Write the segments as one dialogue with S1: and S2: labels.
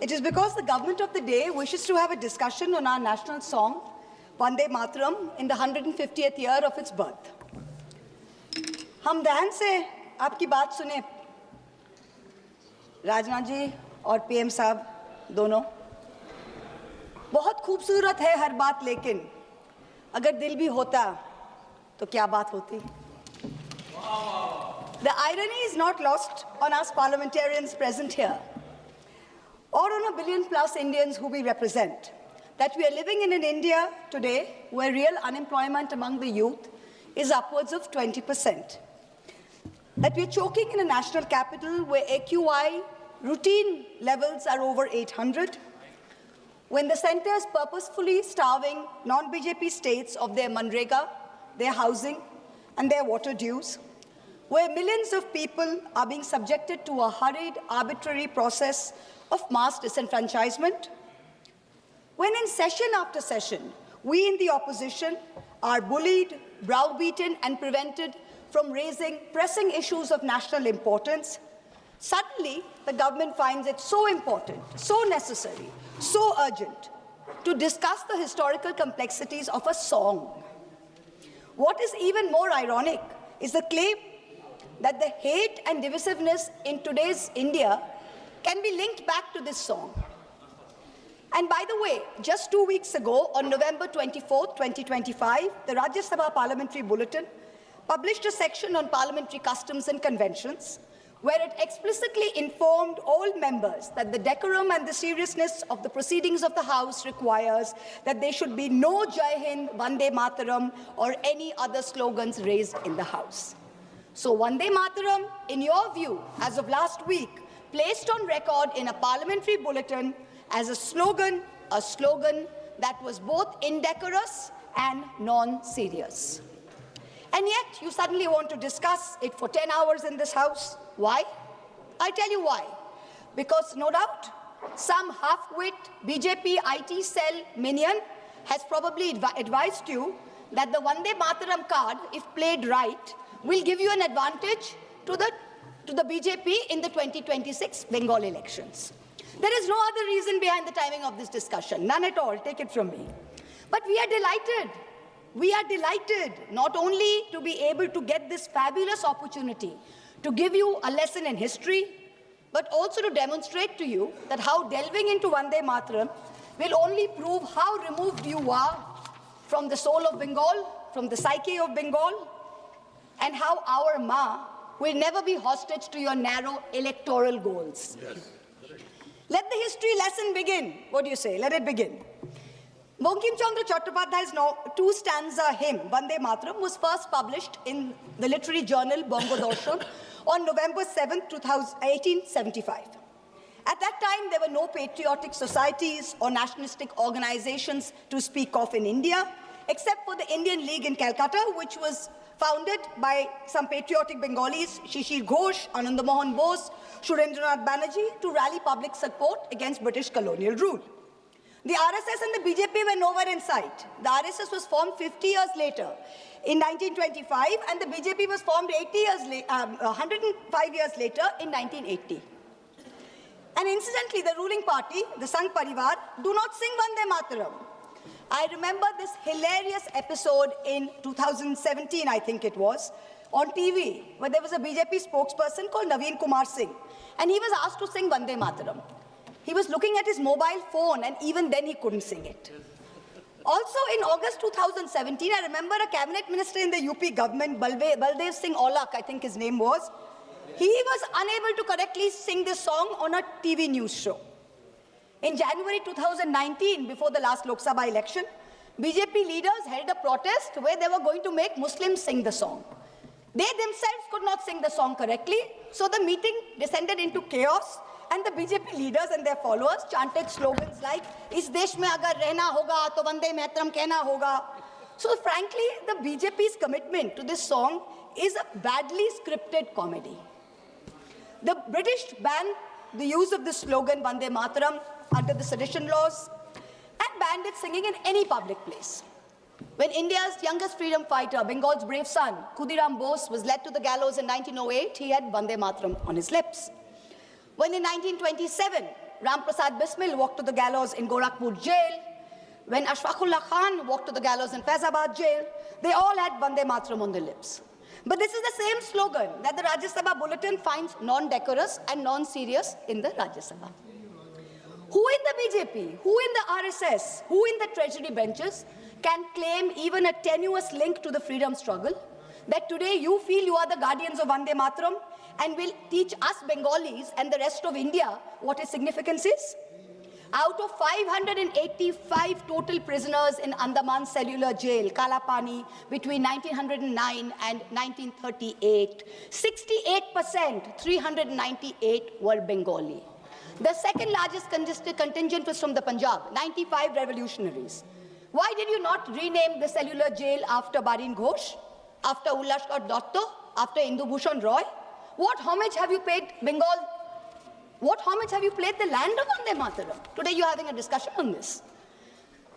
S1: It is because the government of the day wishes to have a discussion on our national song, Vande Mataram, in the 150th year of its birth. हम ध्यान से आपकी बात सुने, राजनाथ जी और PM साहब दोनों। बहुत खूबसूरत है हर बात, लेकिन अगर दिल भी होता तो क्या बात होती? The irony is not lost on us parliamentarians present here, or on a billion-plus Indians who we represent, that we are living in an India today where real unemployment among the youth is upwards of 20%. That we are choking in a national capital where AQI routine levels are over 800, when the centre is purposefully starving non-BJP states of their Manrega, their housing, and their water dues, where millions of people are being subjected to a hurried, arbitrary process of mass disenfranchisement, when in session after session, we in the opposition are bullied, browbeaten, and prevented from raising pressing issues of national importance, suddenly the government finds it so important, so necessary, so urgent to discuss the historical complexities of a song. What is even more ironic is the claim that the hate and divisiveness in today's India can be linked back to this song. And by the way, just 2 weeks ago, on November 24, 2025, the Rajya Sabha Parliamentary Bulletin published a section on parliamentary customs and conventions, where it explicitly informed all members that the decorum and the seriousness of the proceedings of the House requires that there should be no Jai Hind, Vande Mataram, or any other slogans raised in the House. So Vande Mataram, in your view, as of last week, placed on record in a parliamentary bulletin as a slogan that was both indecorous and non-serious. And yet, you suddenly want to discuss it for 10 hours in this House. Why? I tell you why. Because no doubt, some half-wit BJP IT cell minion has probably advised you that the Vande Mataram card, if played right, will give you an advantage to the BJP in the 2026 Bengal elections. There is no other reason behind the timing of this discussion, none at all, take it from me. But we are delighted. We are delighted not only to be able to get this fabulous opportunity to give you a lesson in history, but also to demonstrate to you that how delving into Vande Mataram will only prove how removed you are from the soul of Bengal, from the psyche of Bengal, and how our Ma will never be hostage to your narrow electoral goals. Yes. Let the history lesson begin. What do you say? Let it begin. Bankim Chandra Chattopadhyay's two-stanza hymn, Vande Mataram, was first published in the literary journal Bongo Darshan on November 7, 1875. At that time, there were no patriotic societies or nationalistic organizations to speak of in India, except for the Indian League in Calcutta, which was founded by some patriotic Bengalis, Shishir Ghosh, Ananda Mohan Bose, Surendranath Banerjee, to rally public support against British colonial rule. The RSS and the BJP were nowhere in sight. The RSS was formed 50 years later, in 1925, and the BJP was formed 105 years later, in 1980. And incidentally, the ruling party, the Sangh Parivar, do not sing Vande Mataram. I remember this hilarious episode in 2017, I think it was, on TV, where there was a BJP spokesperson called Naveen Kumar Singh, and he was asked to sing Vande Mataram. He was looking at his mobile phone, and even then he couldn't sing it. Also, in August 2017, I remember a cabinet minister in the UP government, Baldev Singh Aulak, I think his name was, he was unable to correctly sing this song on a TV news show. In January 2019, before the last Lok Sabha election, BJP leaders held a protest where they were going to make Muslims sing the song. They themselves could not sing the song correctly, so the meeting descended into chaos, and the BJP leaders and their followers chanted slogans like, "Is desh mein agar rehna hoga, to Vande Mataram kehna hoga." So frankly, the BJP's commitment to this song is a badly scripted comedy. The British banned the use of this slogan, Vande Mataram, under the sedition laws, and banned its singing in any public place. When India's youngest freedom fighter, Bengal's brave son, Khudiram Bose, was led to the gallows in 1908, he had Vande Mataram on his lips. When in 1927, Ram Prasad Bismil walked to the gallows in Gorakhpur jail, when Ashfaqullah Khan walked to the gallows in Faizabad jail, they all had Vande Mataram on their lips. But this is the same slogan that the Rajya Sabha bulletin finds non-decorous and non-serious in the Rajya Sabha. Who in the BJP, who in the RSS, who in the treasury benches can claim even a tenuous link to the freedom struggle, that today you feel you are the guardians of Vande Mataram and will teach us Bengalis and the rest of India what its significance is? Out of 585 total prisoners in Andaman Cellular Jail, Kalapani, between 1909 and 1938, 68%, 398 were Bengali. The second largest contingent was from the Punjab, 95 revolutionaries. Why did you not rename the cellular jail after Barin Ghosh, after Ullashkar Dotto, after Indu Bhushan Roy? What homage have you paid Bengal? What homage have you played the land of Vande Mataram? Today you're having a discussion on this.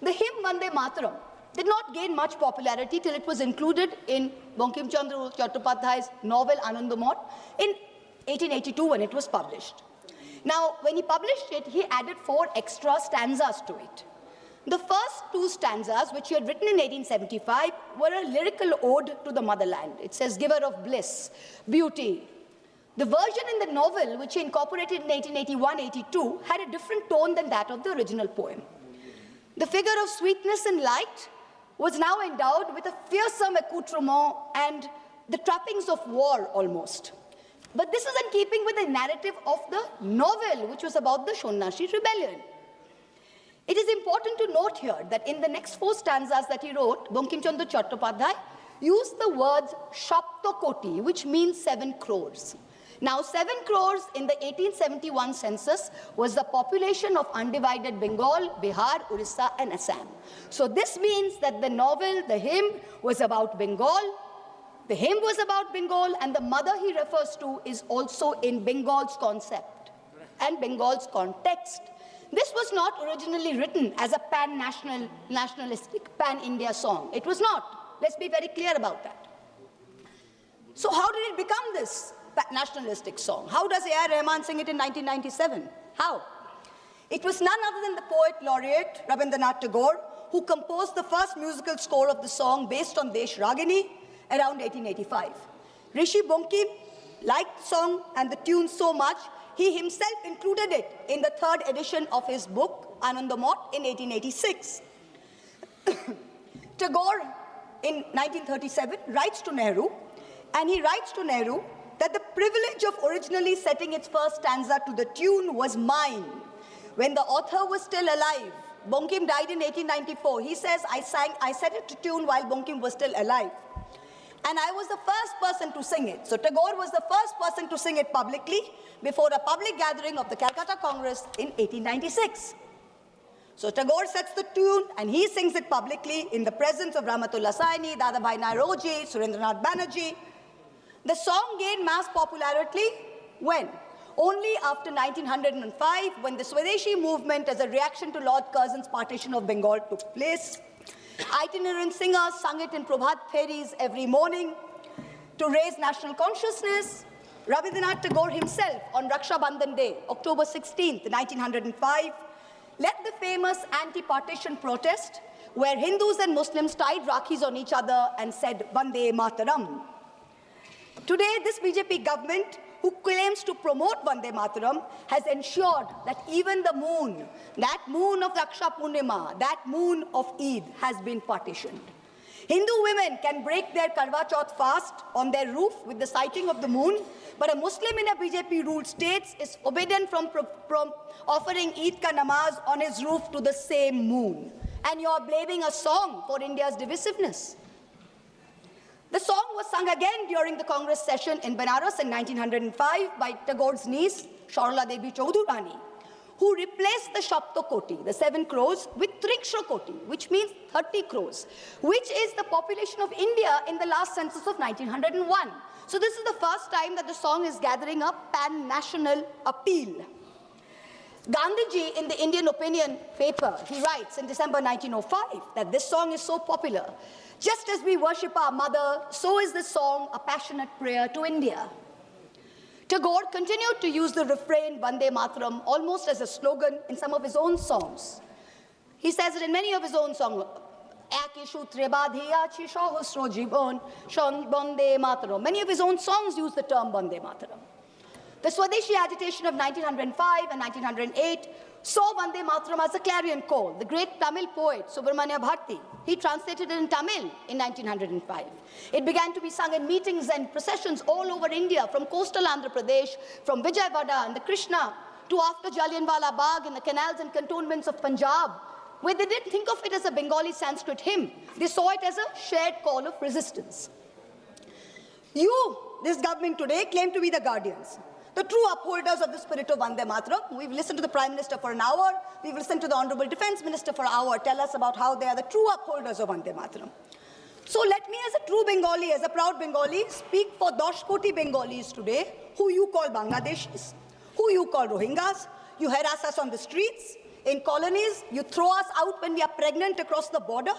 S1: The hymn Vande Mataram did not gain much popularity till it was included in Bankim Chandra Chattopadhyay's novel Anandamot in 1882 when it was published. Now, when he published it, he added 4 extra stanzas to it. The first 2 stanzas, which he had written in 1875, were a lyrical ode to the motherland. It says, giver of bliss, beauty. The version in the novel, which he incorporated in 1881-82, had a different tone than that of the original poem. The figure of sweetness and light was now endowed with a fearsome accoutrement and the trappings of war almost. But this is in keeping with the narrative of the novel, which was about the Shonnashi rebellion. It is important to note here that in the next 4 stanzas that he wrote, Bankim Chandra Chattopadhyay used the words Shaptokoti, which means 7 crores. Now, 7 crores in the 1871 census was the population of undivided Bengal, Bihar, Orissa, and Assam. So this means that the novel, the hymn, was about Bengal. The hymn was about Bengal, and the mother he refers to is also in Bengal's concept and Bengal's context. This was not originally written as a nationalistic, pan-India song. It was not. Let's be very clear about that. So how did it become this nationalistic song? How does A.R. Rahman sing it in 1997? How? It was none other than the poet laureate Rabindranath Tagore who composed the first musical score of the song based on Desh Ragini around 1885. Rishi Bankim liked the song and the tune so much, he himself included it in the 3rd edition of his book, Anandamot, in 1886. Tagore, in 1937, writes to Nehru, and he writes to Nehru that the privilege of originally setting its first stanza to the tune was mine. When the author was still alive, Bankim died in 1894. He says, I set it to tune while Bankim was still alive. And I was the first person to sing it. So Tagore was the first person to sing it publicly before a public gathering of the Calcutta Congress in 1896. So Tagore sets the tune and he sings it publicly in the presence of Rahmatullah Saini, Dadabhai Naoroji, Surendranath Banerjee. The song gained mass popularity when? Only after 1905, when the Swadeshi movement as a reaction to Lord Curzon's partition of Bengal took place. Itinerant singers sung it in Prabhat Feris every morning to raise national consciousness. Rabindranath Tagore himself, on Raksha Bandhan Day, October 16th, 1905, led the famous anti-partition protest where Hindus and Muslims tied Rakhis on each other and said, Vande Mataram. Today, this BJP government, who claims to promote Vande Mataram, has ensured that even the moon, that moon of Raksha Purnima, that moon of Eid, has been partitioned. Hindu women can break their Karwa Chauth fast on their roof with the sighting of the moon, but a Muslim in a BJP-ruled state is forbidden from offering Eid ka namaz on his roof to the same moon. And you are blaming a song for India's divisiveness. The song was sung again during the Congress session in Benares in 1905 by Tagore's niece, Sharla Devi Chaudhurani, who replaced the Shaptokoti, the 7 crores, with Trikshakoti, which means 30 crores, which is the population of India in the last census of 1901. So this is the first time that the song is gathering up pan-national appeal. Gandhiji, in the Indian Opinion paper, he writes in December 1905 that this song is so popular. Just as we worship our mother, so is this song a passionate prayer to India. Tagore continued to use the refrain Vande Mataram almost as a slogan in some of his own songs. He says it in many of his own songs. Many of his own songs use the term Vande Mataram. The Swadeshi agitation of 1905 and 1908 saw Vande Mataram as a clarion call. The great Tamil poet Subramanya Bharati, he translated it in Tamil in 1905. It began to be sung in meetings and processions all over India, from coastal Andhra Pradesh, from Vijayawada and the Krishna, to after Jallianwala Bagh in the canals and cantonments of Punjab, where they didn't think of it as a Bengali Sanskrit hymn. They saw it as a shared call of resistance. You, this government today, claim to be the guardians, the true upholders of the spirit of Vande Mataram. We've listened to the Prime Minister for an hour. We've listened to the Honorable Defence Minister for an hour tell us about how they are the true upholders of Vande Mataram. So let me, as a true Bengali, as a proud Bengali, speak for 10 koti Bengalis today, who you call Bangladeshis, who you call Rohingyas. You harass us on the streets, in colonies. You throw us out when we are pregnant across the border.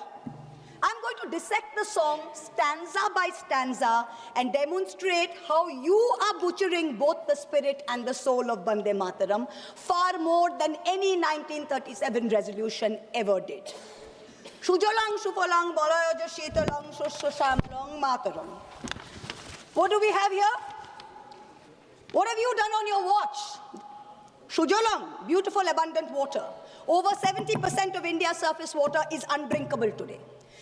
S1: I'm going to dissect the song stanza by stanza and demonstrate how you are butchering both the spirit and the soul of Vande Mataram far more than any 1937 resolution ever did. Shujalang, Shufalang, Balayaja, Shitalang, Shushashamlang, Mataram. What do we have here? What have you done on your watch? Shujalang, beautiful abundant water. Over 70% of India's surface water is undrinkable today.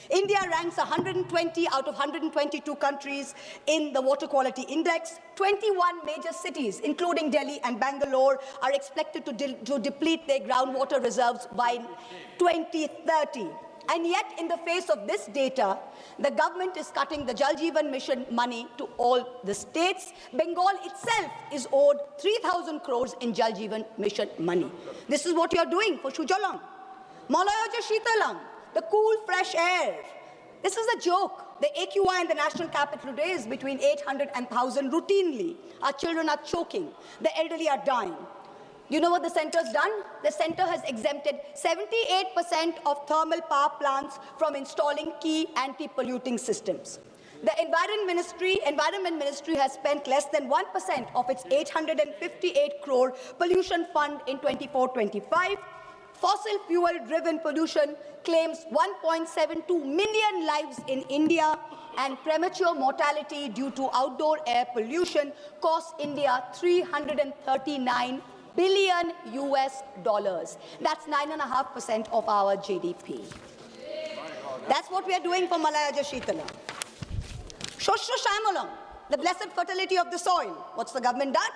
S1: India ranks 120 out of 122 countries in the Water Quality Index. 21 major cities, including Delhi and Bangalore, are expected to deplete their groundwater reserves by 2030. And yet, in the face of this data, the government is cutting the Jal Jeevan Mission money to all the states. Bengal itself is owed 3,000 crores in Jal Jeevan Mission money. This is what you're doing for Shujalang. Malayaja Shitalang, the cool, fresh air. This is a joke. The AQI in the national capital today is between 800 and 1,000 routinely. Our children are choking. The elderly are dying. You know what the centre's done? The centre has exempted 78% of thermal power plants from installing key anti-polluting systems. The Environment Ministry has spent less than 1% of its 858 crore pollution fund in 24-25. Fossil fuel-driven pollution claims 1.72 million lives in India, and premature mortality due to outdoor air pollution costs India $339 billion US. That's 9.5% of our GDP. That's what we are doing for Malayaja Shitala. Shoshra Shamalam, the blessed fertility of the soil. What's the government done?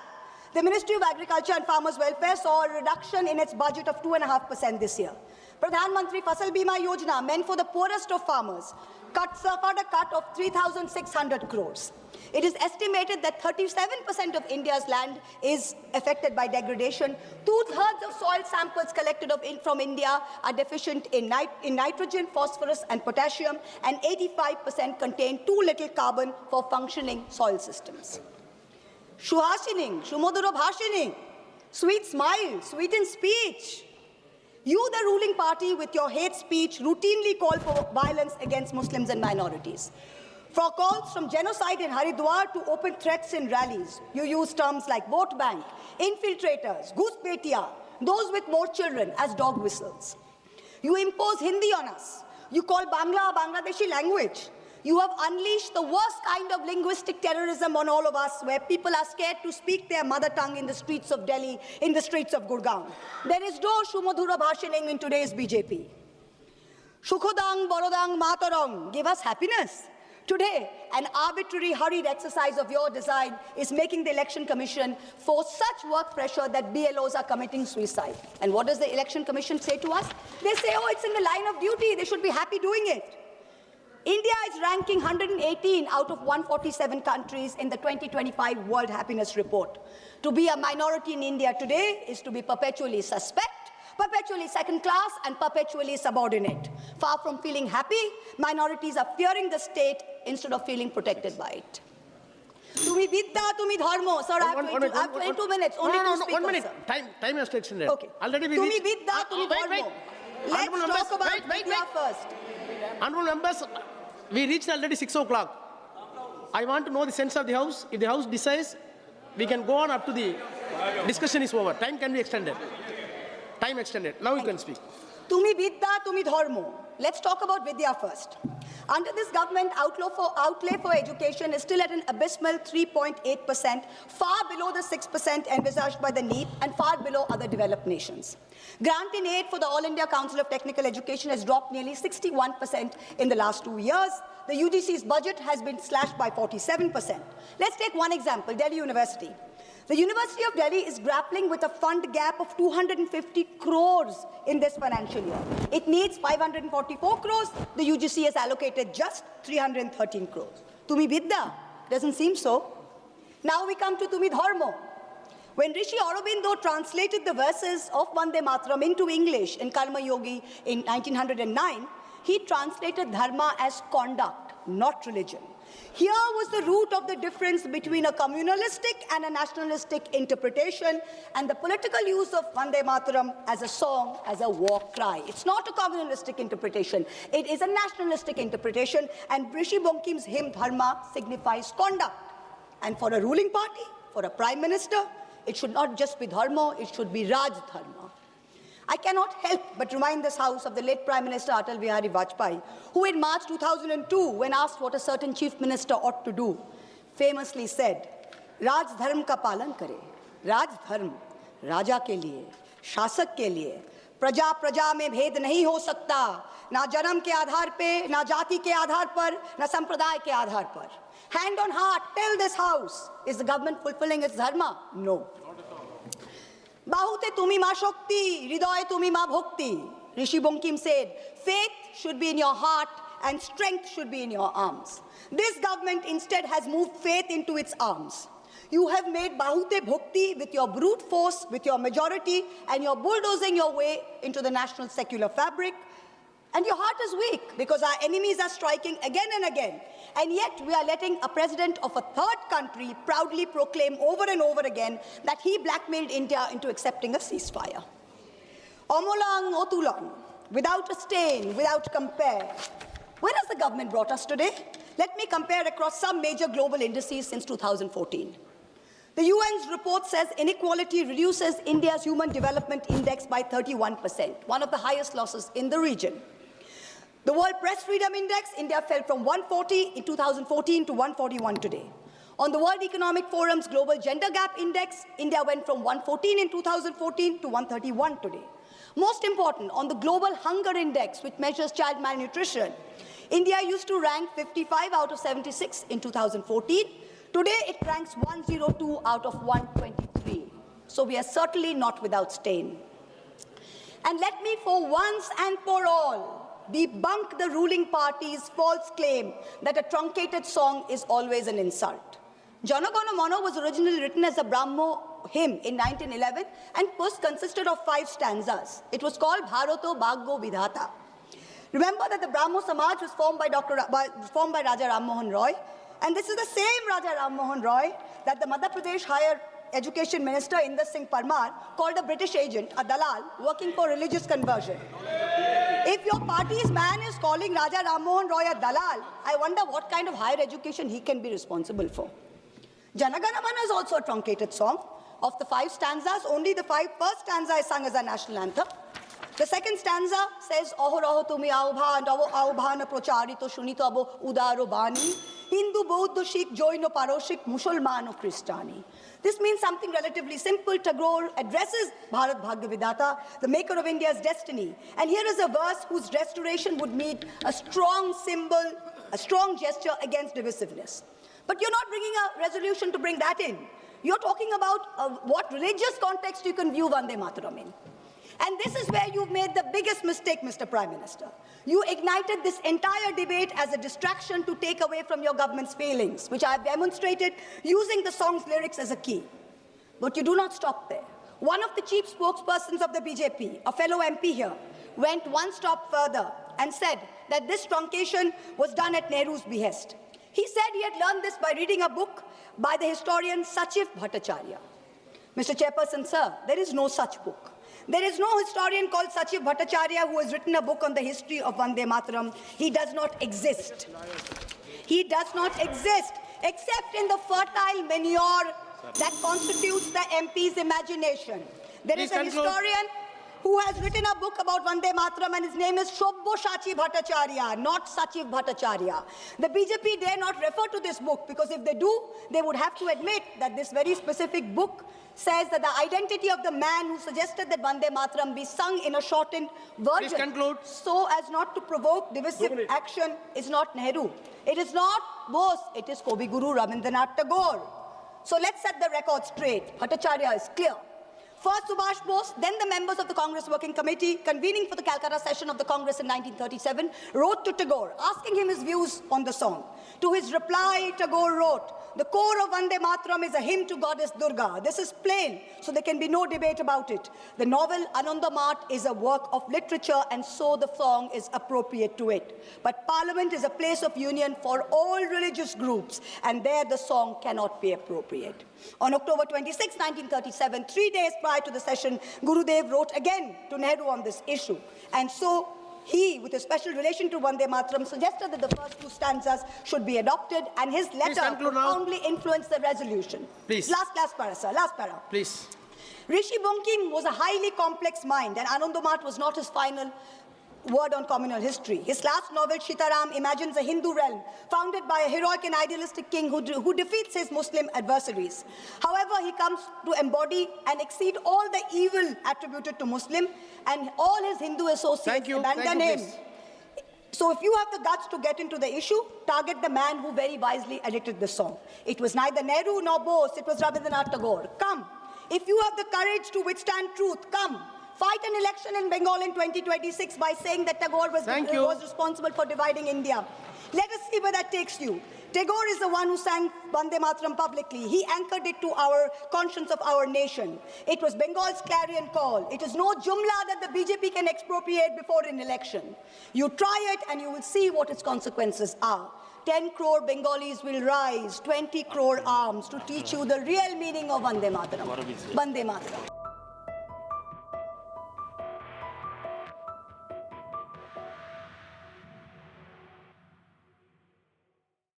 S1: The Ministry of Agriculture and Farmers' Welfare saw a reduction in its budget of 2.5% this year. Pradhan Mantri Fasal Bima Yojana, meant for the poorest of farmers, suffered a cut of 3,600 crores. It is estimated that 37% of India's land is affected by degradation. 2/3 of soil samples collected from India are deficient in nitrogen, phosphorus, and potassium, and 85% contain too little carbon for functioning soil systems. Shuhashining, Shumodura Bhashining, sweet smile, sweet in speech. You, the ruling party, with your hate speech, routinely call for violence against Muslims and minorities. For calls from genocide in Haridwar to open threats in rallies, you use terms like vote bank, infiltrators, Ghuspetia, those with more children as dog whistles. You impose Hindi on us. You call Bangla a Bangladeshi language. You have unleashed the worst kind of linguistic terrorism on all of us, where people are scared to speak their mother tongue in the streets of Delhi, in the streets of Gurgaon. There is no Shumodhura Bhashining in today's BJP. Shukhodang, Borodang, Matarang, give us happiness. Today, an arbitrary, hurried exercise of your design is making the Election Commission force such work pressure that BLOs are committing suicide. And what does the Election Commission say to us? They say, oh, it's in the line of duty. They should be happy doing it. India is ranking 118 out of 147 countries in the 2025 World Happiness Report. To be a minority in India today is to be perpetually suspect, perpetually second class, and perpetually subordinate. Far from feeling happy, minorities are fearing the state instead of feeling protected by it. Tumi vidya, tumi dharmo. Sir, I have 22 minutes. Only two speakers. 1 minute.
S2: Time has to extend.
S1: Okay.
S2: Already we
S1: tumi vidya, tumi dharmo. Let's talk about vidya first.
S2: Honourable members, we reached already 6 o'clock. I want to know the sense of the House. If the House decides We can go on up to the discussion is over. Time can be extended. Time extended. Now you can speak.
S1: Tumi Vidya, Tumi Dharmo. Let's talk about Vidya first. Under this government, outlay for education is still at an abysmal 3.8%, far below the 6% envisaged by the NEP and far below other developed nations. Grant in aid for the All India Council of Technical Education has dropped nearly 61% in the last 2 years. The UGC's budget has been slashed by 47%. Let's take one example, Delhi University. The University of Delhi is grappling with a fund gap of 250 crores in this financial year. It needs 544 crores. The UGC has allocated just 313 crores. Tumi Vidya? Doesn't seem so. Now we come to Tumi Dharmo. When Rishi Aurobindo translated the verses of Vande Mataram into English in Karma Yogi in 1909, he translated dharma as conduct, not religion. Here was the root of the difference between a communalistic and a nationalistic interpretation and the political use of Vande Mataram as a song, as a war cry. It's not a communalistic interpretation. It is a nationalistic interpretation, and Rishi Bonkim's hymn Dharma signifies conduct. And for a ruling party, for a prime minister, it should not just be Dharma, it should be Raj Dharma. I cannot help but remind this House of the late Prime Minister Atal Bihari Vajpayee, who in March 2002, when asked what a certain chief minister ought to do, famously said, Raj Dharm ka palan kare. Raj Dharm, Raja ke liye, Shasak ke liye. Praja praja mein bhed nahi ho sakta. Na janam ke aadhar pe, na jati ke aadhar par, na sampradaya ke aadhar par. Hand on heart, tell this House, is the government fulfilling its dharma? No. Bahute tumi ma shakti, hridoye tumi ma bhakti. Rishi Bonkim said, faith should be in your heart and strength should be in your arms. This government instead has moved faith into its arms. You have made bahute bhakti with your brute force, with your majority, and you're bulldozing your way into the national secular fabric. And your heart is weak because our enemies are striking again and again. And yet we are letting a president of a third country proudly proclaim over and over again that he blackmailed India into accepting a ceasefire. Omolang otulang, without a stain, without compare. Where has the government brought us today? Let me compare across some major global indices since 2014. The UN's report says inequality reduces India's Human Development Index by 31%, one of the highest losses in the region. The World Press Freedom Index, India fell from 140 in 2014 to 141 today. On the World Economic Forum's Global Gender Gap Index, India went from 114 in 2014 to 131 today. Most important, on the Global Hunger Index, which measures child malnutrition, India used to rank 55 out of 76 in 2014. Today, it ranks 102 out of 123. So we are certainly not without stain. And let me, for once and for all, debunk the ruling party's false claim that a truncated song is always an insult. Jana Gana Mana was originally written as a Brahmo hymn in 1911 and consisted of 5 stanzas. It was called Bharato Bhagyo Vidhata. Remember that the Brahmo Samaj was formed by Raja Ram Mohan Roy, and this is the same Raja Ram Mohan Roy that the Madhya Pradesh Higher Education Minister Inder Singh Parmar called a British agent, a dalal, working for religious conversion. If your party's man is calling Raja Ram Mohan Roy a dalal, I wonder what kind of higher education he can be responsible for. Jana Gana Mana is also a truncated song. Of the 5 stanzas, only the first stanza is sung as a national anthem. The second stanza says, Ahoraho tumi aubhan, aubhan procharito shunito abo udaro bani, Hindu, Bauddha, Sikh, Jaino, Paroshik, Musulman, Christiani. This means something relatively simple. Tagore addresses Bharat Bhagya Vidhata, the maker of India's destiny. And here is a verse whose restoration would mean a strong symbol, a strong gesture against divisiveness. But you're not bringing a resolution to bring that in. You're talking about what religious context you can view Vande Mataram in. And this is where you've made the biggest mistake, Mr. Prime Minister. You ignited this entire debate as a distraction to take away from your government's failings, which I have demonstrated using the song's lyrics as a key. But you do not stop there. One of the chief spokespersons of the BJP, a fellow MP here, went one step further and said that this truncation was done at Nehru's behest. He said he had learned this by reading a book by the historian Sachiv Bhattacharya. Mr. Chairperson, sir, there is no such book. There is no historian called Sachiv Bhattacharya who has written a book on the history of Vande Mataram. He does not exist. He does not exist except in the fertile manure that constitutes the MP's imagination. There is
S2: Please
S1: a
S2: conclude.
S1: historian who has written a book about Vande Mataram, and his name is Shobboshachi Bhattacharya, not Sachiv Bhattacharya. The BJP dare not refer to this book, because if they do, they would have to admit that this very specific book says that the identity of the man who suggested that Vande Mataram be sung in a shortened version,
S2: Please conclude.
S1: so as not to provoke divisive action, is not Nehru. It is not Bose, it is Kavi Guru Rabindranath Tagore. So let's set the record straight. Bhattacharya is clear. First Subhash Bose, then the members of the Congress Working Committee, convening for the Calcutta session of the Congress in 1937, wrote to Tagore, asking him his views on the song. To his reply, Tagore wrote, "The core of Vande Mataram is a hymn to goddess Durga. This is plain, so there can be no debate about it. The novel Anandamath is a work of literature, and so the song is appropriate to it. But Parliament is a place of union for all religious groups, and there the song cannot be appropriate." On October 26, 1937, 3 days prior to the session, Gurudev wrote again to Nehru on this issue. And so he, with a special relation to Vande Mataram, suggested that the first two stanzas should be adopted, and his letter profoundly influenced the resolution.
S2: Please.
S1: Last para, sir. Last para.
S2: Please.
S1: Rishi Bankim was a highly complex mind, and Anandamath was not his final word on communal history. His last novel, Sitaram, imagines a Hindu realm founded by a heroic and idealistic king who defeats his Muslim adversaries. However, he comes to embody and exceed all the evil attributed to Muslim, and all his Hindu associates abandon him. So if you have the guts to get into the issue, target the man who very wisely edited the song. It was neither Nehru nor Bose, it was Rabindranath Tagore. Come. If you have the courage to withstand truth, come. Fight an election in Bengal in 2026 by saying that Tagore was responsible for dividing India. Let us see where that takes you. Tagore is the one who sang Vande Mataram publicly. He anchored it to our conscience of our nation. It was Bengal's clarion call. It is no jumla that the BJP can expropriate before an election. You try it and you will see what its consequences are. 10 crore Bengalis will rise, 20 crore arms to teach you the real meaning of Vande Mataram. Vande Mataram.